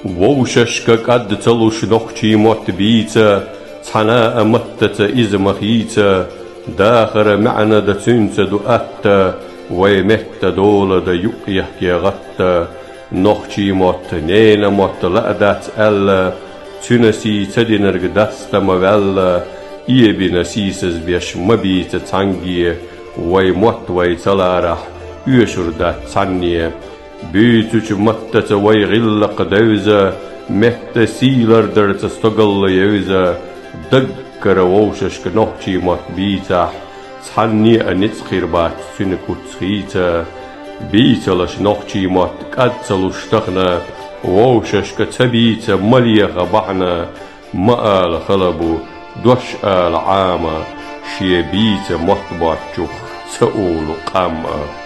ووششك قد تلوش نخشي موت بيتا صناء متة إذ مخيتا داخر معنى دا تنسى دو أتا ويمت دولة دا يقيح كي غتا نخشي موت نينا موت لأدات ألا تنسي تدينرق دست مغلا إيبنا سيسز بيش مبيت تنجي ويموت ويتلارح يشر دات تنية بيتوش متة ويغلق دوزة مهت سيلر در تستقل يوزة دقر ووششك نخشي موت بيتح تنية نتخير بات سنكو تخيتا بيتلش نخشي موت قدتلوش تغنى ووششك تبيت مليغ بعنا مآل خلبو دوش آل عاما شي بيت موت بات جوخ سأول قاما